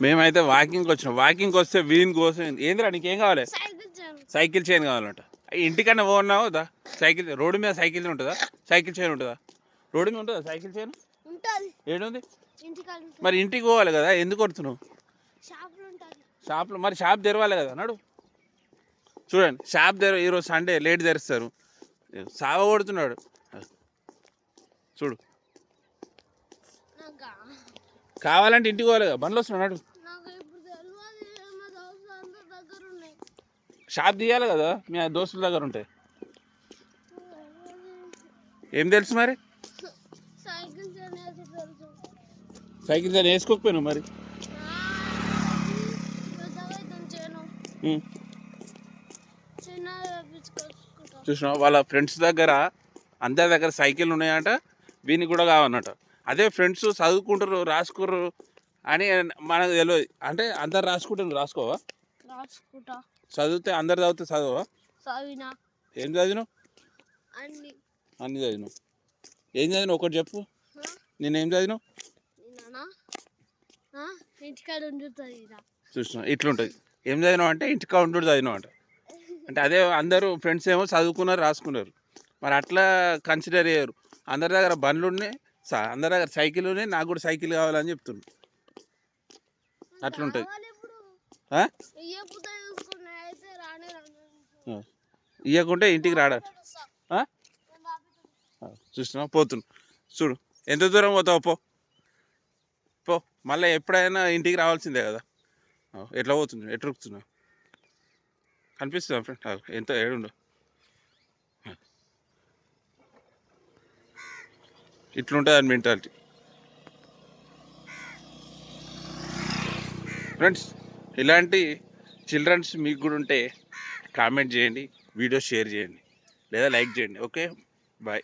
మేమైతే వాకింగ్కి వచ్చినాం. వాకింగ్కి వస్తే వీని కోసం ఏందిరా నీకేం కావాలి? సైకిల్ చైన్ కావాలంట. ఇంటికన్నా పోన్నావు దా సైకిల్ రోడ్డు మీద సైకిల్ ఉంటుందా? సైకిల్ చైన్ ఉంటుందా? రోడ్డు మీద ఉంటుందా సైకిల్ చైన్? ఏడుంది మరి? ఇంటికి పోవాలి కదా, ఎందుకు కొడుతున్నావు? షాప్లో మరి షాప్ తెరవాలి కదా. నడు చూడండి, షాప్ ఈరోజు సండే లేట్ తెరుస్తారు. సావ కొడుతున్నాడు చూడు. కావాలంటే ఇంటికి పోవాలి కదా, బండ్లు వస్తున్నాడు. షాప్ తీయాలి కదా, మీ దోస్తుల దగ్గర ఉంటాయి. ఏం తెలుసు మరి? సైకిల్ దాన్ని వేసుకోకపోయినావు మరి. చూసినా వాళ్ళ ఫ్రెండ్స్ దగ్గర అందరి దగ్గర సైకిల్ ఉన్నాయంట, వీనికి కూడా కావన్నట. అదే ఫ్రెండ్స్ చదువుకుంటారు రాసుకుర్రు అని మనకు తెలియదు. అంటే అందరు రాసుకుంటారు, రాసుకోవా? చదివితే అందరు చదివితే చదవా? ఏం చదివినావు? అన్ని చదివినావు. ఏం చదివినావు ఒకటి చెప్పు. నేనేం చదివినావు? చూసినా ఇట్లుంటుంది. ఏం చదివినావు అంటే ఇంటికా ఉండు చదివినావు అంట. అంటే అదే అందరూ ఫ్రెండ్స్ ఏమో చదువుకున్నారు రాసుకున్నారు. మరి అట్లా కన్సిడర్ చేయరు. అందరి దగ్గర బండ్లు ఉన్నాయి, అందరి దగ్గర సైకిల్ ఉన్నాయి, నాకు కూడా సైకిల్ కావాలని చెప్తున్నాను. అట్లుంటుంది. ఇవ్వకుంటే ఇంటికి రాడా? చూస్తున్నావు పోతున్నా చూడు. ఎంత దూరం పోతావు? పో మళ్ళీ ఎప్పుడైనా ఇంటికి రావాల్సిందే కదా. ఎట్లా పోతుంది, ఎట్లా రుక్కుతున్నావు? కనిపిస్తుందా ఫ్రెండ్? ఎంత ఏడుండో ఇట్లుంటుంది అని మెంటాలిటీ. ఫ్రెండ్స్, ఇలాంటి చిల్డ్రన్స్ మీకు కూడా ఉంటే కామెంట్ చేయండి, వీడియో షేర్ చేయండి, లేదా లైక్ చేయండి. Okay, bye.